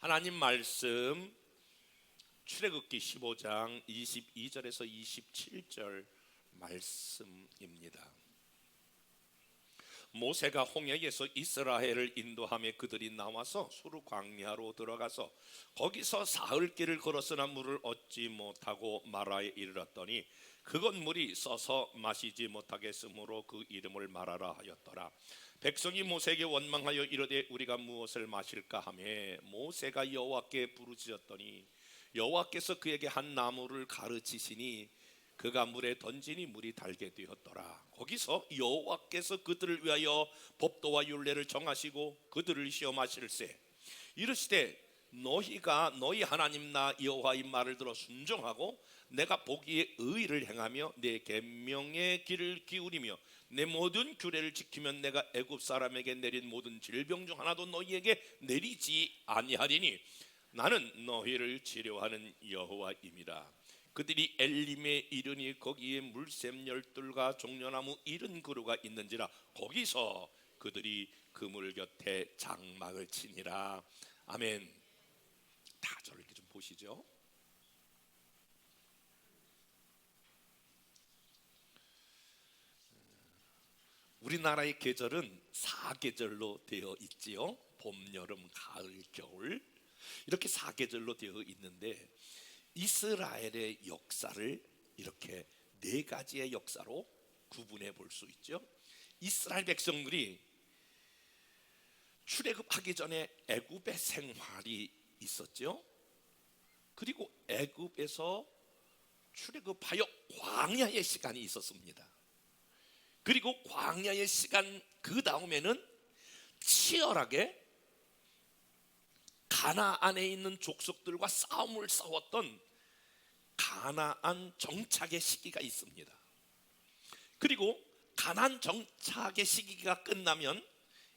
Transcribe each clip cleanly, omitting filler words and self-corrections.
하나님 말씀 출애굽기 15장 22절에서 27절 말씀입니다. 모세가 홍해에서 이스라엘을 인도하며 그들이 나와서 수르 광야로 들어가서 거기서 사흘 길을 걸었으나 물을 얻지 못하고 마라에 이르렀더니 그곳 물이 써서 마시지 못하겠으므로 그 이름을 마라라 하였더라. 백성이 모세에게 원망하여 이르되 우리가 무엇을 마실까 하며 모세가 여호와께 부르짖었더니 여호와께서 그에게 한 나무를 가르치시니 그가 물에 던지니 물이 달게 되었더라. 거기서 여호와께서 그들을 위하여 법도와 율례를 정하시고 그들을 시험하실세 이르시되 너희가 너희 하나님 나 여호와의 말을 들어 순종하고 내가 보기에 의를 행하며 내 계명의 길을 기울이며 내 모든 규례를 지키면 내가 애굽 사람에게 내린 모든 질병 중 하나도 너희에게 내리지 아니하리니 나는 너희를 치료하는 여호와임이라. 그들이 엘림에 이르니 거기에 물샘 12과 종려나무 70그루가 있는지라 거기서 그들이 그물 곁에 장막을 치니라. 아멘. 다 저를 이렇게 좀 보시죠. 우리나라의 계절은 4계절로 되어 있지요. 봄, 여름, 가을, 겨울 이렇게 4계절로 되어 있는데 이스라엘의 역사를 이렇게 4가지의 역사로 구분해 볼 수 있죠. 이스라엘 백성들이 출애굽하기 전에 애굽의 생활이 있었죠. 그리고 애굽에서 출애굽하여 광야의 시간이 있었습니다. 그리고 광야의 시간 그 다음에는 치열하게 가나안에 있는 족속들과 싸움을 싸웠던 가나안 정착의 시기가 있습니다. 그리고 가나안 정착의 시기가 끝나면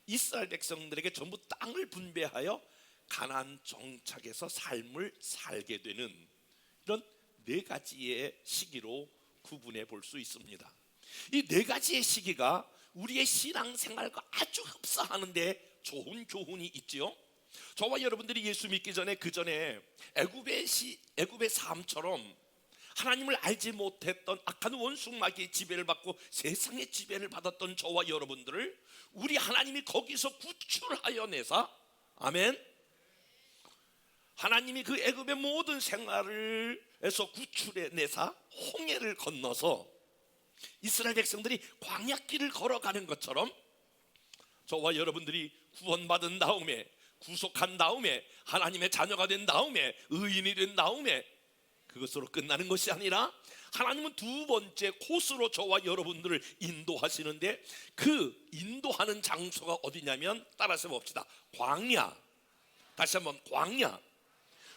이스라엘 백성들에게 전부 땅을 분배하여 가나안 정착에서 삶을 살게 되는 이런 4가지의 시기로 구분해 볼 수 있습니다. 이 4가지의 시기가 우리의 신앙생활과 아주 흡사하는데 좋은 교훈이 있지요. 저와 여러분들이 예수 믿기 전에 그 전에 애굽의 삶처럼 하나님을 알지 못했던 악한 원수마귀의 지배를 받고 세상의 지배를 받았던 저와 여러분들을 우리 하나님이 거기서 구출하여 내사, 아멘. 하나님이 그 애굽의 모든 생활에서 구출해 내사 홍해를 건너서 이스라엘 백성들이 광야길을 걸어가는 것처럼 저와 여러분들이 구원받은 다음에 구속한 다음에 하나님의 자녀가 된 다음에 의인이 된 다음에 그것으로 끝나는 것이 아니라 하나님은 2번째 코스로 저와 여러분들을 인도하시는데 그 인도하는 장소가 어디냐면 따라서 봅시다. 광야. 다시 한번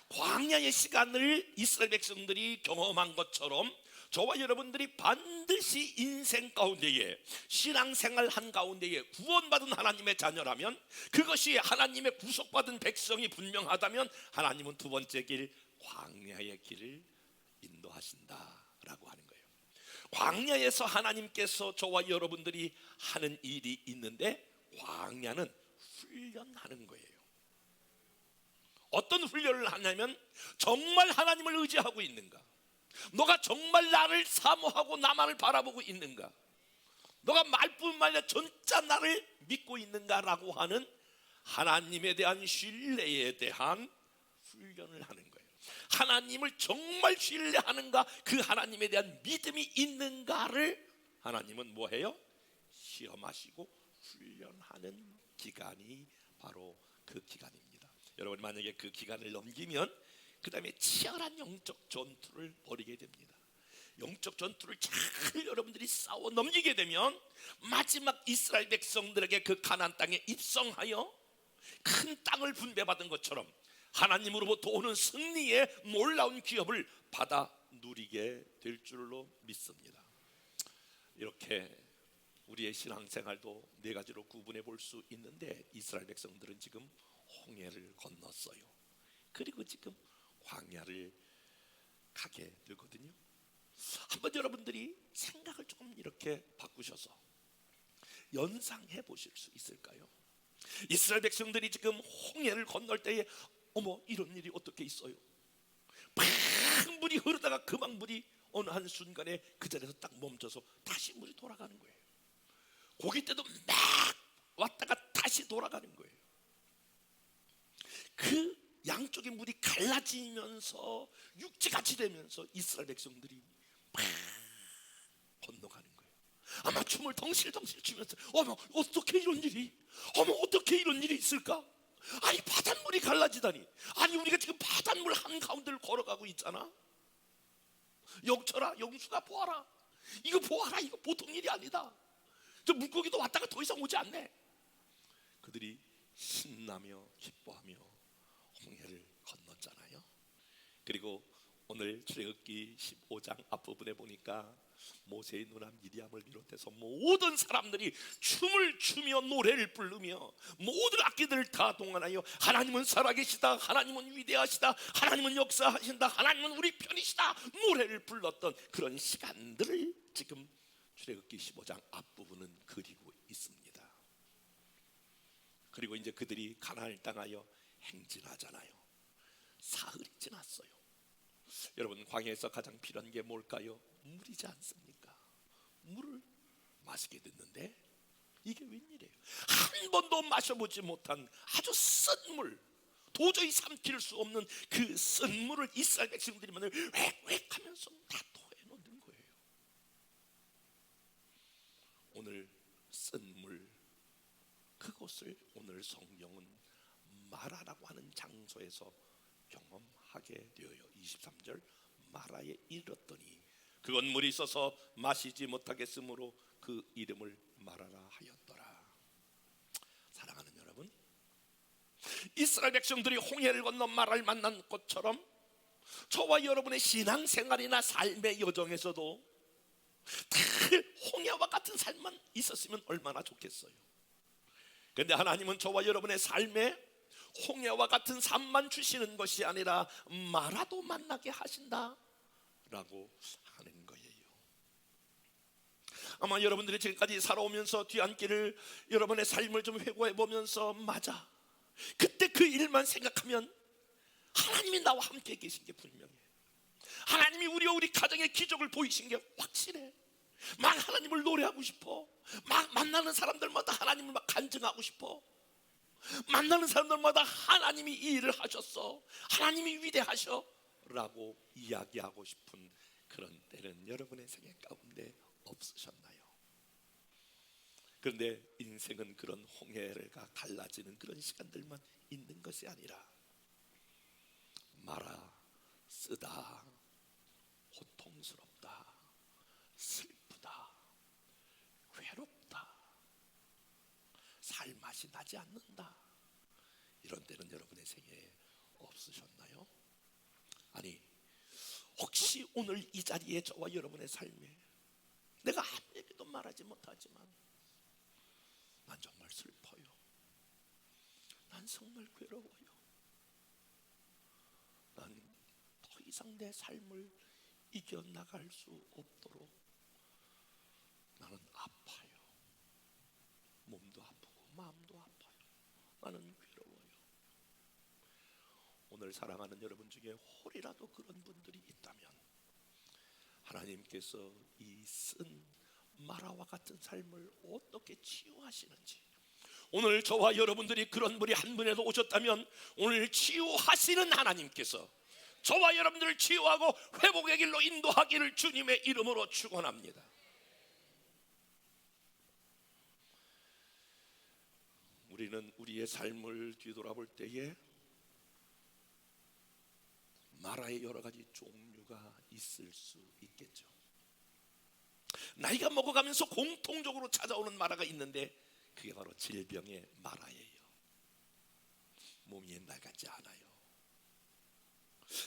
광야의 시간을 이스라엘 백성들이 경험한 것처럼 저와 여러분들이 반드시 인생 가운데에 신앙생활 한 가운데에 구원받은 하나님의 자녀라면 그것이 하나님의 구속받은 백성이 분명하다면 하나님은 2번째 길 광야의 길을 인도하신다라고 하는 거예요. 광야에서 하나님께서 저와 여러분들이 하는 일이 있는데 광야는 훈련하는 거예요. 어떤 훈련을 하냐면 정말 하나님을 의지하고 있는가? 너가 정말 나를 사모하고 나만을 바라보고 있는가? 너가 말뿐만 아니라 진짜 나를 믿고 있는가라고 하는 하나님에 대한 신뢰에 대한 훈련을 하는 거예요. 하나님을 정말 신뢰하는가? 그 하나님에 대한 믿음이 있는가를 하나님은 뭐해요? 시험하시고 훈련하는 기간이 바로 그 기간입니다. 여러분 만약에 그 기간을 넘기면 그 다음에 치열한 영적 전투를 벌이게 됩니다. 영적 전투를 잘 여러분들이 싸워 넘기게 되면 마지막 이스라엘 백성들에게 그 가나안 땅에 입성하여 큰 땅을 분배받은 것처럼 하나님으로부터 오는 승리의 놀라운 기업을 받아 누리게 될 줄로 믿습니다. 이렇게 우리의 신앙생활도 4가지로 구분해 볼 수 있는데 이스라엘 백성들은 지금 홍해를 건넜어요. 그리고 지금 광야를 가게 되거든요. 한번 여러분들이 생각을 조금 이렇게 바꾸셔서 연상해 보실 수 있을까요? 이스라엘 백성들이 지금 홍해를 건널 때에 어머, 이런 일이 어떻게 있어요? 막 물이 흐르다가 그만 물이 어느 한순간에 그 자리에서 딱 멈춰서 다시 물이 돌아가는 거예요. 고기 때도 막 왔다가 다시 돌아가는 거예요. 그 양쪽의 물이 갈라지면서 육지같이 되면서 이스라엘 백성들이 막 건너가는 거예요. 아마 춤을 덩실덩실 추면서 어머, 어떻게 이런 일이, 어머, 어떻게 이런 일이 있을까? 아니, 바닷물이 갈라지다니. 아니, 우리가 지금 바닷물 한가운데를 걸어가고 있잖아. 영철아, 영수가 보아라, 이거 보아라, 이거 보통 일이 아니다. 저 물고기도 왔다가 더 이상 오지 않네. 그들이 신나며 기뻐하며 홍해를 건넜잖아요. 그리고 오늘 출애굽기 15장 앞부분에 보니까 모세의 누나 미리암을 비롯해서 모든 사람들이 춤을 추며 노래를 부르며 모든 악기들을 다 동원하여 하나님은 살아계시다, 하나님은 위대하시다, 하나님은 역사하신다, 하나님은 우리 편이시다 노래를 불렀던 그런 시간들을 지금 출애굽기 15장 앞부분은 그리고 있습니다. 그리고 이제 그들이 가나안을 향하여 행진하잖아요. 사흘이 지났어요. 여러분, 광야에서 가장 필요한 게 뭘까요? 물이지 않습니까? 물을 마시게 됐는데 이게 웬일이에요? 한 번도 마셔보지 못한 아주 쓴 물, 도저히 삼킬 수 없는 그 쓴 물을 이스라엘 백성들이 만을 획획 하면서 다 토해 놓는 거예요. 오늘 쓴 물, 그것을 오늘 성경은 마라라고 하는 장소에서 경험하게 되어요. 23절, 마라에 이르렀더니 그건 물이 있어서 마시지 못하겠으므로 그 이름을 마라라 하였더라. 사랑하는 여러분, 이스라엘 백성들이 홍해를 건너 마라를 만난 것처럼 저와 여러분의 신앙생활이나 삶의 여정에서도 늘 홍해와 같은 삶만 있었으면 얼마나 좋겠어요. 그런데 하나님은 저와 여러분의 삶에 홍해와 같은 삶만 주시는 것이 아니라 마라도 만나게 하신다 라고 하는 거예요. 아마 여러분들이 지금까지 살아오면서 뒤안길을, 여러분의 삶을 좀 회고해 보면서, 맞아, 그때 그 일만 생각하면 하나님이 나와 함께 계신 게 분명해. 하나님이 우리 가정의 기적을 보이신 게 확실해. 막 하나님을 노래하고 싶어. 막 만나는 사람들마다 하나님을 막 간증하고 싶어. 만나는 사람들마다 하나님이 이 일을 하셨어, 하나님이 위대하셔 라고 이야기하고 싶은 그런 때는 여러분의 생애 가운데 없으셨나요? 그런데 인생은 그런 홍해가 갈라지는 그런 시간들만 있는 것이 아니라 마라, 쓰다, 고통스럽다, 슬프다, 괴롭다, 살맛이 나지 않는다, 이런 때는 여러분의 생애에 없으셨나요? 아니, 혹시 오늘 이 자리에 저와 여러분의 삶에 내가 아무에게도 말하지 못하지만 난 정말 슬퍼요, 난 정말 괴로워요, 난 더 이상 내 삶을 이겨나갈 수 없도록 나는 아파요, 몸도 아프고 마음도 아파요, 나는 괴로워요. 오늘 사랑하는 여러분 중에 혹이라도 그런 분들이 있다면 하나님께서 이 쓴 마라와 같은 삶을 어떻게 치유하시는지, 오늘 저와 여러분들이 그런 분이 한 분에도 오셨다면 오늘 치유하시는 하나님께서 저와 여러분들을 치유하고 회복의 길로 인도하기를 주님의 이름으로 축원합니다. 우리는 우리의 삶을 뒤돌아볼 때에 마라의 여러 가지 종류가 있을 수 있겠죠. 나이가 먹어가면서 공통적으로 찾아오는 마라가 있는데 그게 바로 질병의 마라예요. 몸이 옛날 같지 않아요.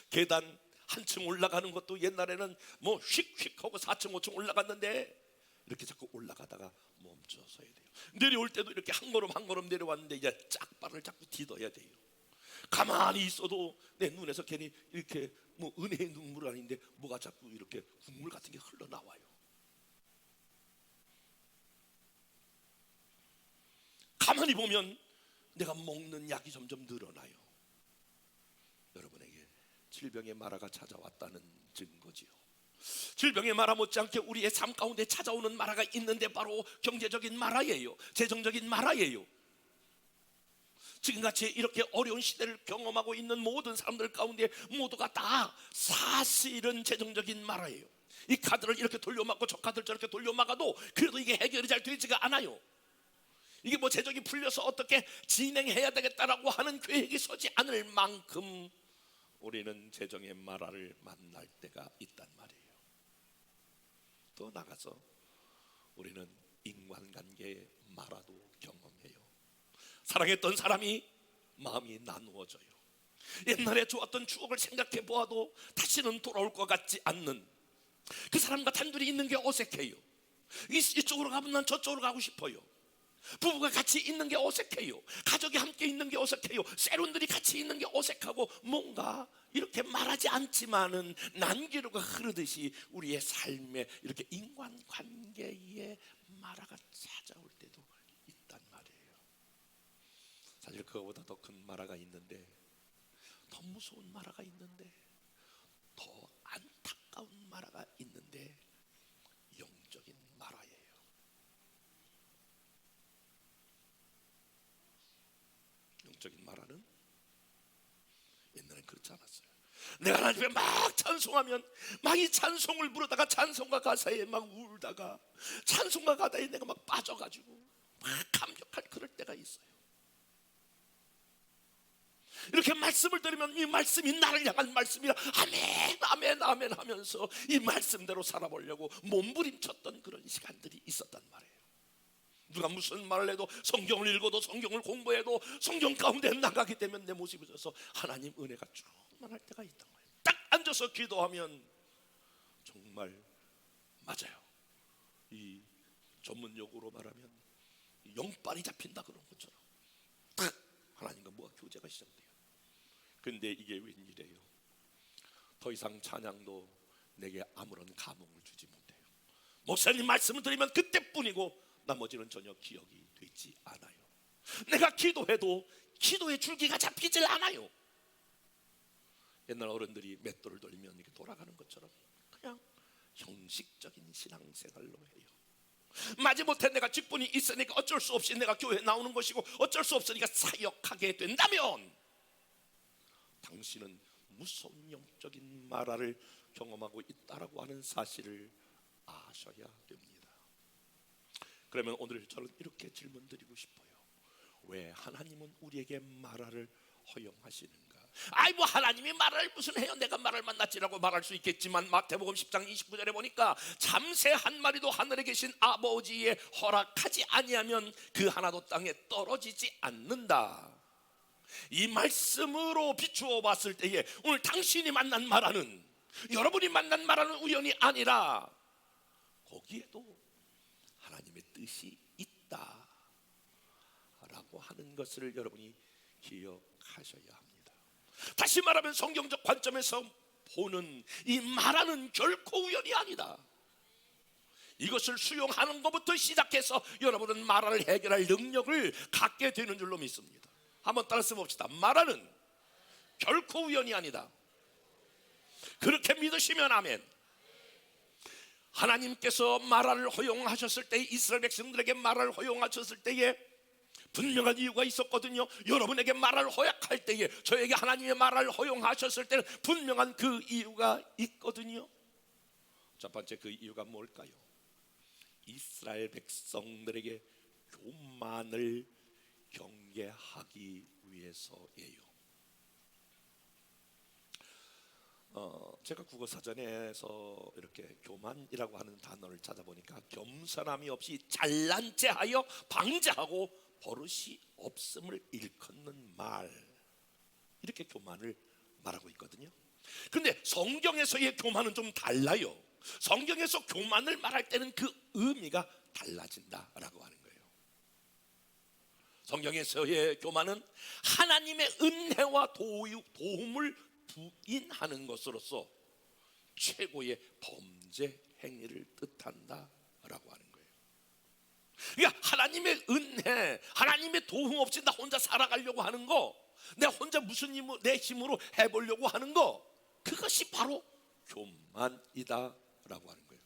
계단 한층 올라가는 것도 옛날에는 뭐 휙휙하고 4층 5층 올라갔는데 이렇게 자꾸 올라가다가 멈춰서야 돼요. 내려올 때도 이렇게 한 걸음 한 걸음 내려왔는데 이제 짝발을 자꾸 디뎌야 돼요. 가만히 있어도 내 눈에서 괜히 이렇게 뭐 은혜의 눈물 아닌데 뭐가 자꾸 이렇게 국물 같은 게 흘러나와요. 가만히 보면 내가 먹는 약이 점점 늘어나요. 여러분에게 질병의 마라가 찾아왔다는 증거지요. 질병의 마라 못지않게 우리의 삶 가운데 찾아오는 마라가 있는데 바로 경제적인 마라예요. 재정적인 마라예요. 지금같이 이렇게 어려운 시대를 경험하고 있는 모든 사람들 가운데 모두가 다 사실은 재정적인 마라예요. 이 카드를 이렇게 돌려막고 저 카드를 저렇게 돌려막아도 그래도 이게 해결이 잘 되지가 않아요. 이게 뭐 재정이 풀려서 어떻게 진행해야 되겠다라고 하는 계획이 서지 않을 만큼 우리는 재정의 마라를 만날 때가 있단 말이에요. 더 나가서 우리는 인간관계의 마라도 경험해요. 사랑했던 사람이 마음이 나누어져요. 옛날에 좋았던 추억을 생각해 보아도 다시는 돌아올 것 같지 않는, 그 사람과 단둘이 있는 게 어색해요. 이쪽으로 가면 난 저쪽으로 가고 싶어요. 부부가 같이 있는 게 어색해요. 가족이 함께 있는 게 어색해요. 세론들이 같이 있는 게 어색하고, 뭔가 이렇게 말하지 않지만은 난기류가 흐르듯이 우리의 삶에 이렇게 인간관계에 마라가 찾아올 때도 있단 말이에요. 사실 그거보다 더 큰 마라가 있는데, 더 무서운 마라가 있는데, 더 안타까운 마라가 있는데, 영적인 마라예요. 영적인 마라는 옛날엔 그렇지 않았어요. 내가 하나님께 막 찬송하면 막 이 찬송을 부르다가 찬송가 가사에 막 울다가 찬송가 가사에 내가 막 빠져가지고 막 감격할 그럴 때가 있어요. 이렇게 말씀을 들으면 이 말씀이 나를 향한 말씀이라 아멘 아멘 아멘 하면서 이 말씀대로 살아보려고 몸부림쳤던 그런 시간들이 있었단 말이에요. 누가 무슨 말을 해도, 성경을 읽어도, 성경을 공부해도 성경 가운데 나가게 되면 내 모습이 져서 하나님 은혜가 충만할 때가 있단 말이에요. 딱 앉아서 기도하면 정말 맞아요. 이 전문 용어로 말하면 영빨이 잡힌다 그런 것처럼 딱 하나님과 뭐가 교제가 시작돼요. 근데 이게 웬일이에요? 더 이상 찬양도 내게 아무런 감흥을 주지 못해요. 목사님 말씀을 드리면 그때뿐이고 나머지는 전혀 기억이 되지 않아요. 내가 기도해도 기도의 줄기가 잡히질 않아요. 옛날 어른들이 맷돌을 돌리면 이렇게 돌아가는 것처럼 그냥 형식적인 신앙생활로 해요. 마지못해 내가 직분이 있으니까 어쩔 수 없이 내가 교회에 나오는 것이고, 어쩔 수 없으니까 사역하게 된다면 당신은 무서운 영적인 마라를 경험하고 있다라고 하는 사실을 아셔야 됩니다. 그러면 오늘 저는 이렇게 질문 드리고 싶어요. 왜 하나님은 우리에게 마라를 허용하시는가? 아이 뭐 하나님이 마라를 무슨 해요? 내가 마라를 만났지라고 말할 수 있겠지만 마태복음 10장 29절에 보니까 참새 한 마리도 하늘에 계신 아버지의 허락하지 아니하면 그 하나도 땅에 떨어지지 않는다. 이 말씀으로 비추어 봤을 때에 오늘 당신이 만난 마라는, 여러분이 만난 마라는 우연이 아니라 거기에도 하나님의 뜻이 있다라고 하는 것을 여러분이 기억하셔야 합니다. 다시 말하면 성경적 관점에서 보는 이 마라는 결코 우연이 아니다. 이것을 수용하는 것부터 시작해서 여러분은 마라를 해결할 능력을 갖게 되는 줄로 믿습니다. 한번 따라서 봅시다. 마라는 결코 우연이 아니다. 그렇게 믿으시면 아멘. 하나님께서 마라를 허용하셨을 때, 이스라엘 백성들에게 마라를 허용하셨을 때에 분명한 이유가 있었거든요. 여러분에게 마라를 허약할 때에, 저에게 하나님의 마라를 허용하셨을 때는 분명한 그 이유가 있거든요. 첫 번째 그 이유가 뭘까요? 이스라엘 백성들에게 교만을 경계하기 위해서예요. 제가 국어사전에서 이렇게 교만이라고 하는 단어를 찾아보니까 겸손함이 없이 잘난 체하여 방자하고 버릇이 없음을 일컫는 말, 이렇게 교만을 말하고 있거든요. 근데 성경에서의 교만은 좀 달라요. 성경에서 교만을 말할 때는 그 의미가 달라진다라고 하는 거예요. 성경에서의 교만은 하나님의 은혜와 도움을 부인하는 것으로서 최고의 범죄 행위를 뜻한다라고 하는 거예요. 그러니까 하나님의 은혜, 하나님의 도움 없이 나 혼자 살아가려고 하는 거, 내 혼자 무슨 힘으로, 내 힘으로 해보려고 하는 거, 그것이 바로 교만이다라고 하는 거예요.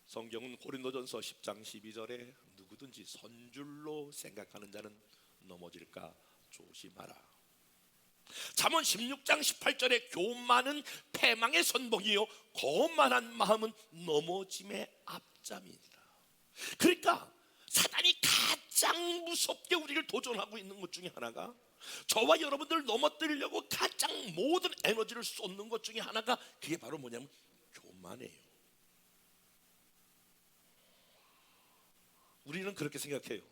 성경은 고린도전서 10장 12절에 누구든지 선줄로 생각하는 자는 넘어질까 조심하라. 잠언 16장 18절에 교만은 패망의 선봉이요 거만한 마음은 넘어짐의 앞잠이니라. 그러니까 사단이 가장 무섭게 우리를 도전하고 있는 것 중에 하나가, 저와 여러분들을 넘어뜨리려고 가장 모든 에너지를 쏟는 것 중에 하나가, 그게 바로 뭐냐면 교만이에요. 우리는 그렇게 생각해요.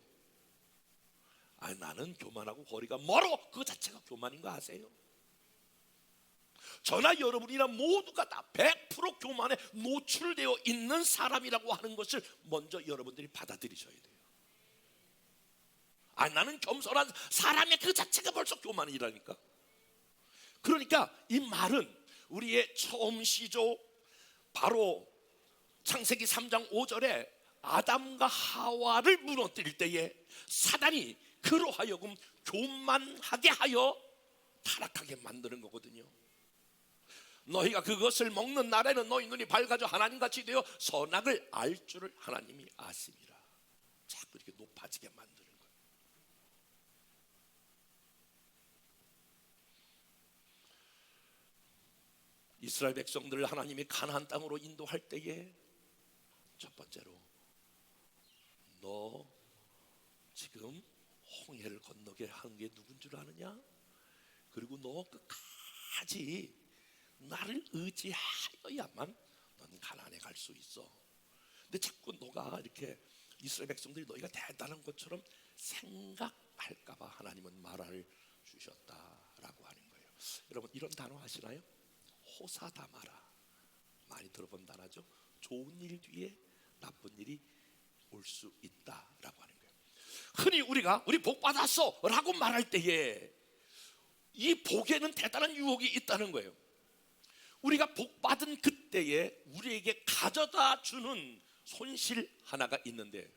나는 교만하고 거리가 멀어. 그거 자체가 교만인 거 아세요? 저나 여러분이나 모두가 다 100% 교만에 노출되어 있는 사람이라고 하는 것을 먼저 여러분들이 받아들이셔야 돼요. 나는 겸손한 사람의 그 자체가 벌써 교만이라니까. 그러니까 이 말은 우리의 처음 시조, 바로 창세기 3장 5절에 아담과 하와를 무너뜨릴 때에 사단이 그로 하여금 교만하게 하여 타락하게 만드는 거거든요. 너희가 그것을 먹는 날에는 너희 눈이 밝아져 하나님같이 되어 선악을 알 줄을 하나님이 아심이라. 자꾸 이렇게 높아지게 만드는 거예요. 이스라엘 백성들을 하나님이 가나안 땅으로 인도할 때에 첫 번째로, 너 지금 홍해를 건너게 한 게 누군 줄 아느냐? 그리고 너 끝까지 나를 의지하여야만 넌 가나안에 갈 수 있어. 근데 자꾸 너가 이렇게 이스라엘 백성들이 너희가 대단한 것처럼 생각할까 봐 하나님은 말을 주셨다라고 하는 거예요. 여러분 이런 단어 아시나요? 호사다마라. 많이 들어본 단어죠. 좋은 일 뒤에 나쁜 일이 올 수 있다라고 하는 거예요. 흔히 우리가 우리 복 받았어 라고 말할 때에 이 복에는 대단한 유혹이 있다는 거예요. 우리가 복 받은 그때에 우리에게 가져다 주는 손실 하나가 있는데,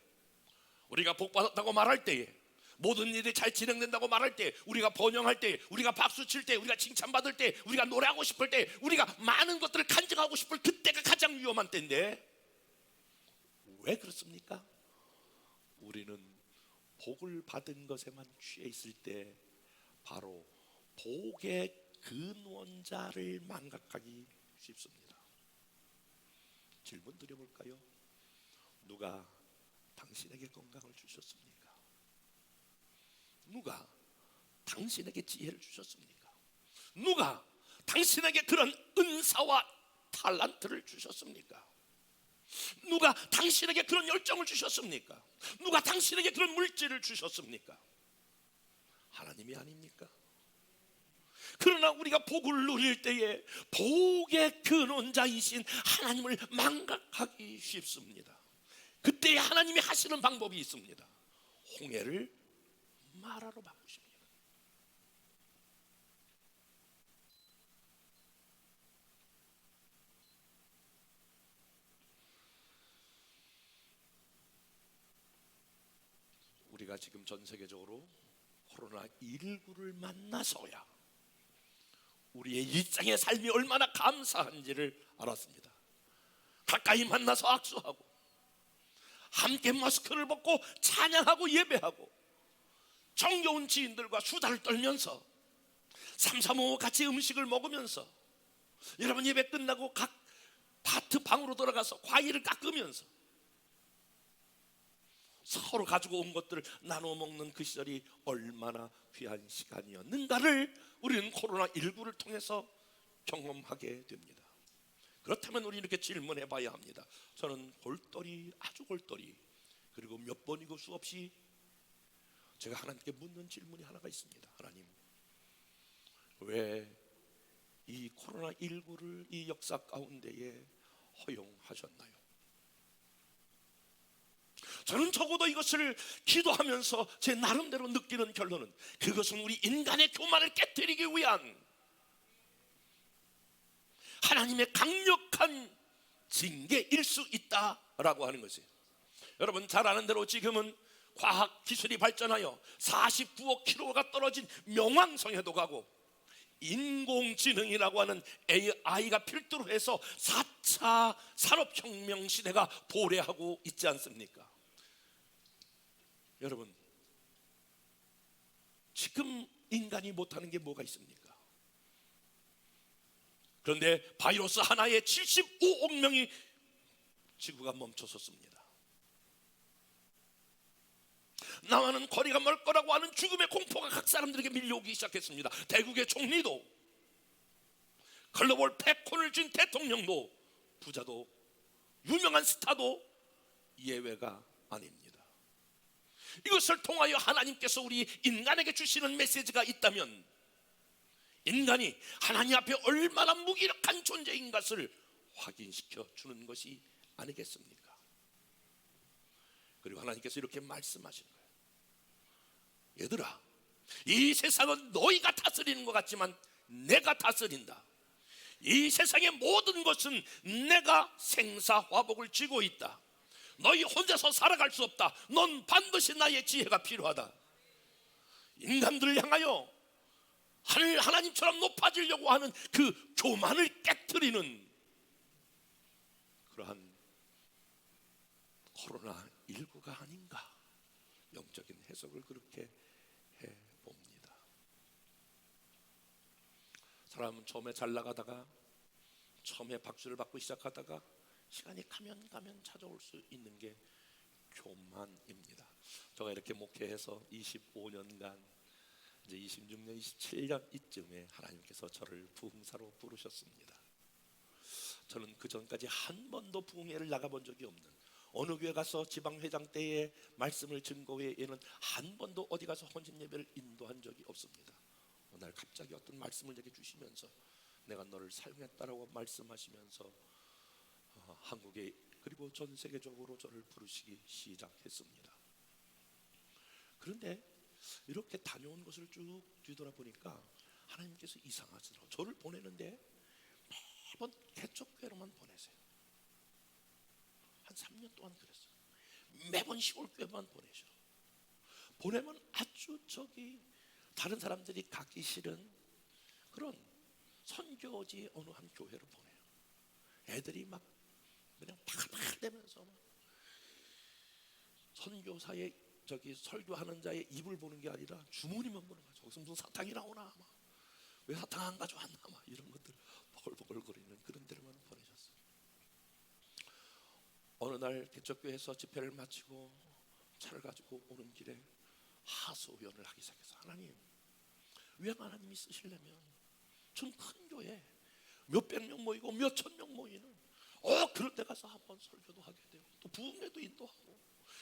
우리가 복 받았다고 말할 때에, 모든 일이 잘 진행된다고 말할 때, 우리가 번영할 때, 우리가 박수 칠 때, 우리가 칭찬받을 때, 우리가 노래하고 싶을 때, 우리가 많은 것들을 간증하고 싶을 그때가 가장 위험한 때인데, 왜 그렇습니까? 우리는 복을 받은 것에만 취해 있을 때 바로 복의 근원자를 망각하기 쉽습니다. 질문 드려볼까요? 누가 당신에게 건강을 주셨습니까? 누가 당신에게 지혜를 주셨습니까? 누가 당신에게 그런 은사와 탤런트를 주셨습니까? 누가 당신에게 그런 열정을 주셨습니까? 누가 당신에게 그런 물질을 주셨습니까? 하나님이 아닙니까? 그러나 우리가 복을 누릴 때에 복의 근원자이신 하나님을 망각하기 쉽습니다. 그때 하나님이 하시는 방법이 있습니다. 홍해를 마라로 바꾸십니다. 우리가 지금 전 세계적으로 코로나19를 만나서야 우리의 일상의 삶이 얼마나 감사한지를 알았습니다. 가까이 만나서 악수하고 함께 마스크를 벗고 찬양하고 예배하고 정겨운 지인들과 수다를 떨면서 삼삼오오 같이 음식을 먹으면서, 여러분 예배 끝나고 각 파트 방으로 들어가서 과일을 깎으면서 서로 가지고 온 것들을 나눠 먹는 그 시절이 얼마나 귀한 시간이었는가를 우리는 코로나19를 통해서 경험하게 됩니다. 그렇다면 우리 이렇게 질문해 봐야 합니다. 저는 아주 골똘히, 그리고 몇 번이고 수없이 제가 하나님께 묻는 질문이 하나가 있습니다. 하나님, 왜 이 코로나19를 이 역사 가운데에 허용하셨나요? 저는 적어도 이것을 기도하면서 제 나름대로 느끼는 결론은, 그것은 우리 인간의 교만을 깨뜨리기 위한 하나님의 강력한 징계일 수 있다라고 하는 것이에요. 여러분 잘 아는 대로 지금은 과학 기술이 발전하여 49억 킬로가 떨어진 명왕성에도 가고 인공지능이라고 하는 AI가 필두로 해서 4차 산업혁명 시대가 도래하고 있지 않습니까? 여러분, 지금 인간이 못하는 게 뭐가 있습니까? 그런데 바이러스 하나에 75억 명이 지구가 멈춰섰습니다. 나와는 거리가 멀 거라고 하는 죽음의 공포가 각 사람들에게 밀려오기 시작했습니다. 대국의 총리도, 글로벌 패권을 쥔 대통령도, 부자도, 유명한 스타도 예외가 아닙니다. 이것을 통하여 하나님께서 우리 인간에게 주시는 메시지가 있다면, 인간이 하나님 앞에 얼마나 무기력한 존재인 것을 확인시켜 주는 것이 아니겠습니까? 그리고 하나님께서 이렇게 말씀하신 거예요. 얘들아, 이 세상은 너희가 다스리는 것 같지만 내가 다스린다. 이 세상의 모든 것은 내가 생사화복을 쥐고 있다. 너희 혼자서 살아갈 수 없다. 넌 반드시 나의 지혜가 필요하다. 인간들을 향하여 하나님처럼 높아지려고 하는 그 교만을 깨트리는 그러한 코로나19가 아닌가, 영적인 해석을 그렇게 해봅니다. 사람은 처음에 잘 나가다가, 처음에 박수를 받고 시작하다가 시간이 가면 찾아올 수 있는 게 교만입니다. 제가 이렇게 목회해서 25년간, 이제 26년, 27년 이쯤에 하나님께서 저를 부흥사로 부르셨습니다. 저는 그 전까지 한 번도 부흥회를 나가본 적이 없는, 어느 교회 가서 지방회장 때에 말씀을 증거회에는 한 번도 어디 가서 혼신 예배를 인도한 적이 없습니다. 어느 날 갑자기 어떤 말씀을 제게 주시면서 내가 너를 사용했다라고 말씀하시면서 한국에, 그리고 전 세계적으로 저를 부르시기 시작했습니다. 그런데 이렇게 다녀온 것을 쭉 뒤돌아보니까 하나님께서 이상하시더라고요. 저를 보내는데 매번 개척교회로만 보내세요. 한 3년 동안 그랬어요. 매번 시골교회만 보내셔. 보내면 아주 다른 사람들이 가기 싫은 그런 선교지 어느 한 교회로 보내요. 애들이 막 그냥 파글파글대면서 선교사의 설교하는 자의 입을 보는 게 아니라 주머니만 보는 거죠. 거기서 무슨 사탕이 나오나, 왜 사탕 안 가져왔나, 이런 것들 버글버글거리는 그런 데로만 보내셨어요. 어느 날 개척교회에서 집회를 마치고 차를 가지고 오는 길에 하소연을 하기 시작해서, 하나님, 왜 하나님이 쓰시려면 전 큰 교회 몇백 명 모이고 몇천 명 모이는 그런 데 가서 한번 설교도 하게 되고 또 부흥회도 인도하고,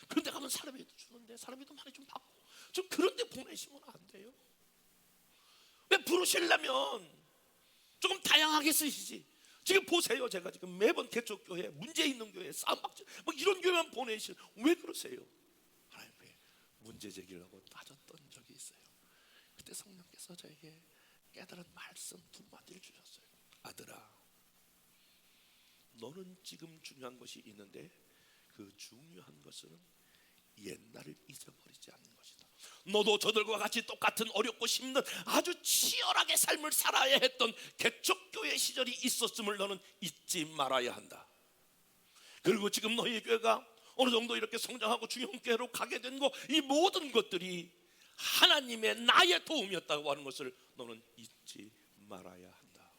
그런 데 가면 사람이 주는데 사람이 더 많이 좀 받고, 좀 그런 데 보내시면 안 돼요? 왜 부르시려면 조금 다양하게 쓰시지. 지금 보세요, 제가 지금 매번 개척교회, 문제 있는 교회, 쌈박질 이런 교회만 왜 그러세요? 하나님, 왜 문제 제기를 하고 따졌던 적이 있어요. 그때 성령께서 저에게 깨달은 말씀 두 마디를 주셨어요. 아들아, 너는 지금 중요한 것이 있는데 그 중요한 것은 옛날을 잊어버리지 않는 것이다. 너도 저들과 같이 똑같은 어렵고 힘든 아주 치열하게 삶을 살아야 했던 개척교회 시절이 있었음을 너는 잊지 말아야 한다. 그리고 지금 너희 교회가 어느 정도 이렇게 성장하고 중형교회로 가게 된 거, 이 모든 것들이 하나님의 나의 도움이었다고 하는 것을 너는 잊지 말아야 한다.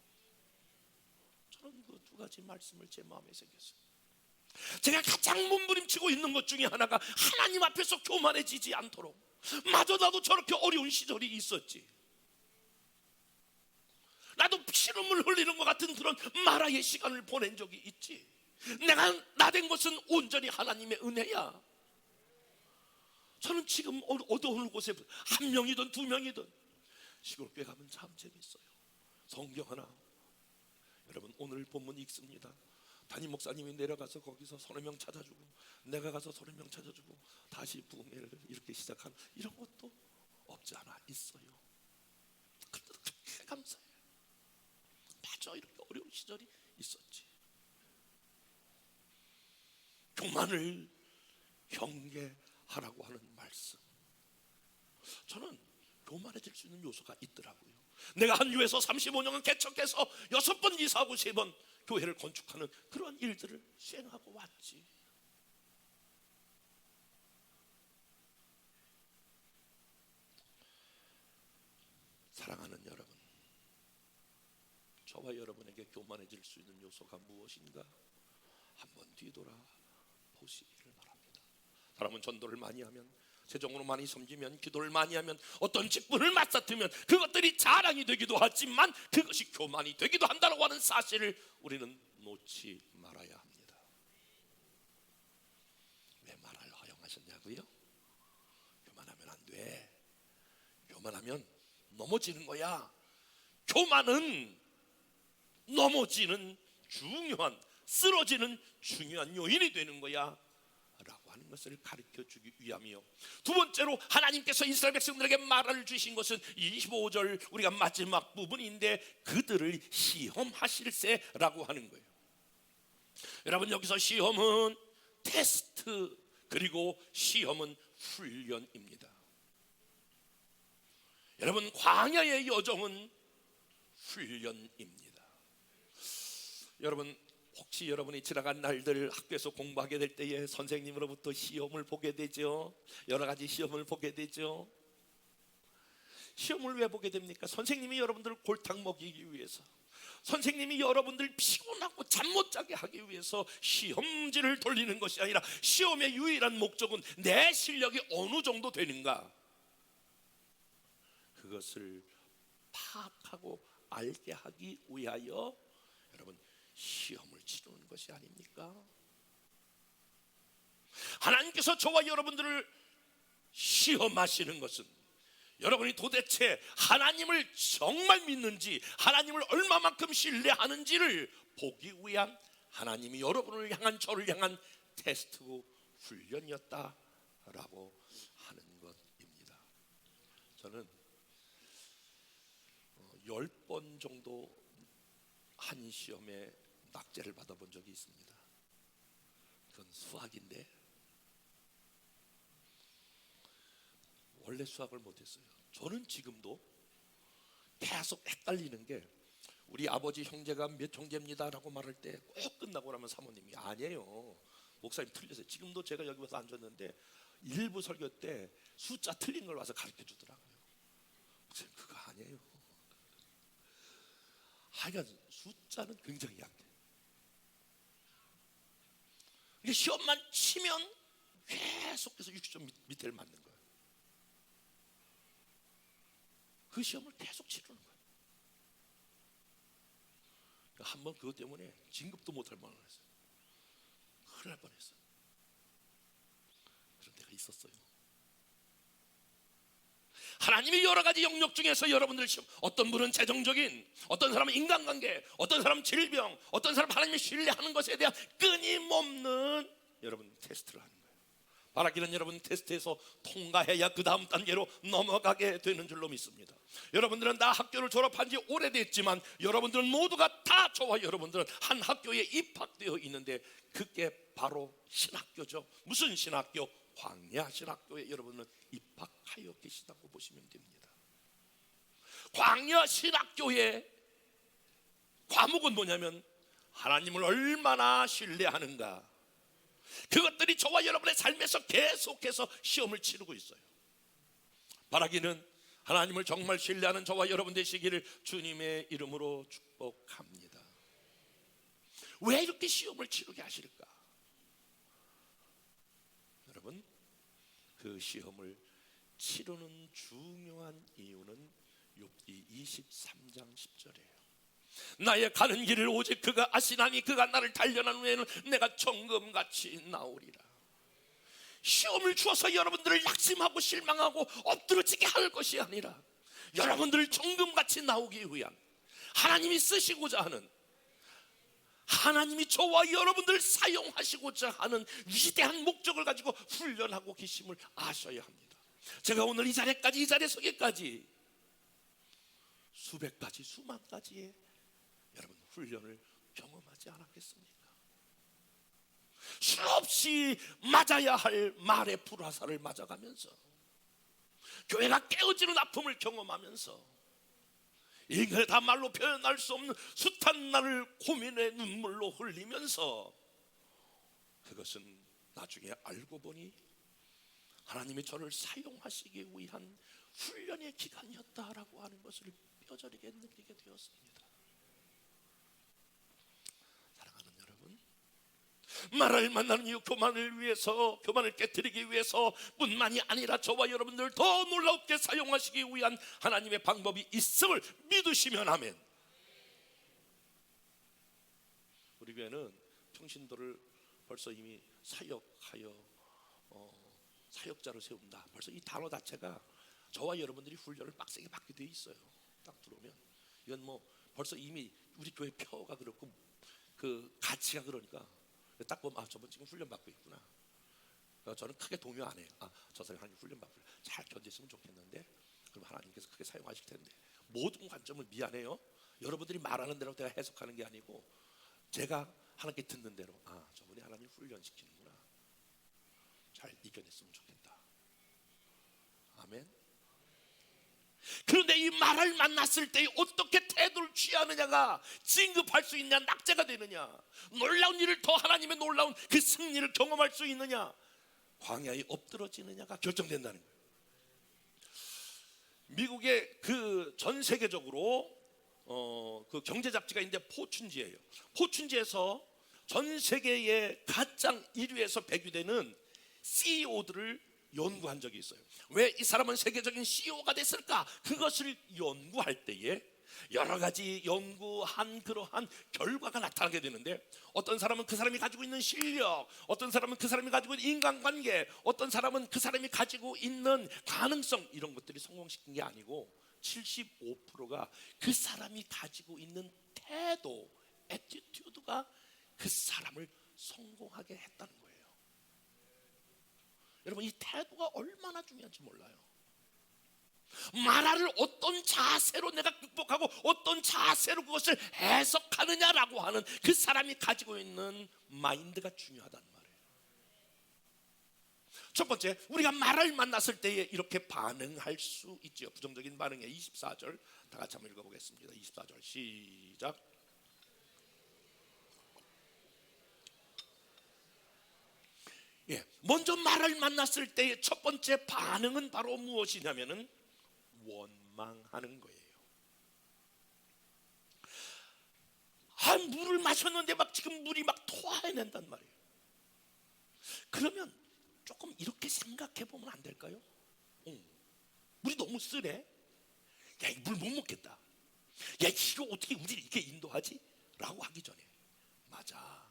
저는 그 두 가지 말씀을 제 마음에 새겼어요. 제가 가장 몸부림치고 있는 것 중에 하나가 하나님 앞에서 교만해지지 않도록. 마저 나도 저렇게 어려운 시절이 있었지. 나도 피눈물 흘리는 것 같은 그런 마라의 시간을 보낸 적이 있지. 내가 나된 것은 온전히 하나님의 은혜야. 저는 지금 어느 곳에 한 명이든 두 명이든 시골교회 가면 참 재밌어요. 성경 하나, 여러분 오늘 본문 읽습니다. 담임 목사님이 내려가서 거기서 서너 명 찾아주고, 내가 가서 서너 명 찾아주고, 다시 부흥회를 이렇게 시작하는 이런 것도 없지 않아 있어요. 그렇게 감사해요. 맞아, 이렇게 어려운 시절이 있었지. 교만을 경계하라 하라고 하는 말씀. 저는 교만해질 수 있는 요소가 있더라고요. 내가 한 교회에서 35년을 개척해서 6번 이사하고 3번 교회를 건축하는 그런 일들을 수행하고 왔지. 사랑하는 여러분, 저와 여러분에게 교만해질 수 있는 요소가 무엇인가 한번 뒤돌아 보시기를 바랍니다. 사람은 전도를 많이 하면, 세종으로 많이 섬기면, 기도를 많이 하면, 어떤 직분을 맡았으면 그것들이 자랑이 되기도 하지만 그것이 교만이 되기도 한다고 하는 사실을 우리는 놓지 말아야 합니다. 왜 말을 허용하셨냐고요? 교만하면 안 돼. 교만하면 넘어지는 거야. 교만은 넘어지는 중요한, 쓰러지는 중요한 요인이 되는 거야 라고 하는 것을 가르쳐 주기 위함이요. 두 번째로 하나님께서 이스라엘 백성들에게 말을 주신 것은 25절 우리가 마지막 부분인데 그들을 시험하실세라고 하는 거예요. 여러분, 여기서 시험은 테스트, 그리고 시험은 훈련입니다. 여러분, 광야의 여정은 훈련입니다. 여러분, 혹시 여러분이 지나간 날들 학교에서 공부하게 될 때에 선생님으로부터 시험을 보게 되죠. 여러 가지 시험을 보게 되죠. 시험을 왜 보게 됩니까? 선생님이 여러분들을 골탕 먹이기 위해서, 선생님이 여러분들 피곤하고 잠 못 자게 하기 위해서 시험지를 돌리는 것이 아니라 시험의 유일한 목적은 내 실력이 어느 정도 되는가, 그것을 파악하고 알게 하기 위하여 여러분 시험을 치르는 것이 아닙니까? 하나님께서 저와 여러분들을 시험하시는 것은 여러분이 도대체 하나님을 정말 믿는지, 하나님을 얼마만큼 신뢰하는지를 보기 위한 하나님이 여러분을 향한, 저를 향한 테스트고 훈련이었다라고 하는 것입니다. 저는 10번 정도 한 시험에 낙제를 받아본 적이 있습니다. 그건 수학인데 원래 수학을 못했어요. 저는 지금도 계속 헷갈리는 게, 우리 아버지 형제가 몇 형제입니다라고 말할 때 꼭 끝나고 나면 사모님이 아니에요, 목사님 틀렸어요. 지금도 제가 여기 와서 앉았는데 일부 설교 때 숫자 틀린 걸 와서 가르쳐 주더라고요. 목사님 그거 아니에요. 하여간 숫자는 굉장히 약해. 이게 시험만 치면 계속해서 60점 밑에를 맞는 거예요. 그 시험을 계속 치르는 거예요. 한번 그것 때문에 진급도 못할 만한 했어요. 큰일 날 뻔했어요. 그런 때가 있었어요. 하나님이 여러 가지 영역 중에서 여러분들 시험, 어떤 분은 재정적인, 어떤 사람은 인간관계, 어떤 사람은 질병, 어떤 사람은 하나님을 신뢰하는 것에 대한 끊임없는 여러분 테스트를 하는 거예요. 바라기는 여러분 테스트에서 통과해야 그 다음 단계로 넘어가게 되는 줄로 믿습니다. 여러분들은 다 학교를 졸업한 지 오래됐지만 여러분들은 모두가 다, 저와 여러분들은 한 학교에 입학되어 있는데 그게 바로 신학교죠. 무슨 신학교? 광야 신학교에 여러분은 입학하여 계시다고 보시면 됩니다. 광야 신학교의 과목은 뭐냐면 하나님을 얼마나 신뢰하는가, 그것들이 저와 여러분의 삶에서 계속해서 시험을 치르고 있어요. 바라기는 하나님을 정말 신뢰하는 저와 여러분 되시기를 주님의 이름으로 축복합니다. 왜 이렇게 시험을 치르게 하실까? 여러분, 그 시험을 치르는 중요한 이유는 욥기 23장 10절이에요. 나의 가는 길을 오직 그가 아시나니 그가 나를 단련한 후에는 내가 정금같이 나오리라. 시험을 주어서 여러분들을 낙심하고 실망하고 엎드러지게 할 것이 아니라 여러분들을 정금같이 나오기 위한, 하나님이 쓰시고자 하는, 하나님이 저와 여러분들을 사용하시고자 하는 위대한 목적을 가지고 훈련하고 계심을 아셔야 합니다. 제가 오늘 이 자리까지, 이 자리에 서기까지 수백 가지, 수만 가지의 여러분 훈련을 경험하지 않았겠습니까? 수없이 맞아야 할 말의 불화살을 맞아가면서 교회가 깨어지는 아픔을 경험하면서 인간의 다 말로 표현할 수 없는 숱한 날을 고민의 눈물로 흘리면서 그것은 나중에 알고 보니 하나님이 저를 사용하시기 위한 훈련의 기간이었다라고 하는 것을 뼈저리게 느끼게 되었습니다. 사랑하는 여러분, 말을 만나는 이유, 교만을 위해서, 교만을 깨뜨리기 위해서 뿐만이 아니라 저와 여러분들 더 놀랍게 사용하시기 위한 하나님의 방법이 있음을 믿으시면 아멘. 우리 교회는 평신도를 벌써 이미 사역하여 사역자로 세운다. 벌써 이 단어 자체가 저와 여러분들이 훈련을 빡세게 받게 돼 있어요. 딱 들어오면 이건 뭐 벌써 이미 우리 교회 표가 그렇고 그 가치가 그러니까 딱 보면 저분 지금 훈련 받고 있구나. 저는 크게 동요 안 해요. 저 사람 하나님 훈련 받고 잘 견뎠으면 좋겠는데 그럼 하나님께서 크게 사용하실 텐데 모든 관점은 미안해요. 여러분들이 말하는 대로 내가 해석하는 게 아니고 제가 하나님께 듣는 대로 저분이 하나님 훈련시키는구나. 잘 이겨냈으면 좋겠다. 아멘. 그런데 이 말을 만났을 때 어떻게 태도를 취하느냐가 진급할 수 있냐, 낙제가 되느냐, 놀라운 일을 더 하나님의 놀라운 그 승리를 경험할 수 있느냐, 광야에 엎드러지느냐가 결정된다는 거예요. 미국의 그 전 세계적으로 그 경제 잡지가 있는데 포춘지예요. 포춘지에서 전 세계의 가장 1위에서 100위 되는 CEO들을 연구한 적이 있어요. 왜 이 사람은 세계적인 CEO가 됐을까? 그것을 연구할 때에 여러 가지 연구한 그러한 결과가 나타나게 되는데, 어떤 사람은 그 사람이 가지고 있는 실력, 어떤 사람은 그 사람이 가지고 있는 인간관계, 어떤 사람은 그 사람이 가지고 있는 가능성, 이런 것들이 성공시킨 게 아니고 75%가 그 사람이 가지고 있는 태도, 애티튜드가 그 사람을 성공하게 했다는 거예요. 여러분, 이 태도가 얼마나 중요한지 몰라요. 만화를 어떤 자세로 내가 극복하고 어떤 자세로 그것을 해석하느냐라고 하는 그 사람이 가지고 있는 마인드가 중요하단 말이에요. 첫 번째, 우리가 말을 만났을 때에 이렇게 반응할 수 있죠. 부정적인 반응에 24절 다 같이 한번 읽어보겠습니다. 24절 시작. 먼저 말을 만났을 때의 첫 번째 반응은 바로 무엇이냐면은 원망하는 거예요. 물을 마셨는데 막 지금 물이 막 토해낸단 말이에요. 그러면 조금 이렇게 생각해 보면 안 될까요? 물이 너무 쓰네. 야, 이 물 못 먹겠다. 야, 이거 어떻게 우리를 이렇게 인도하지? 라고 하기 전에, 맞아,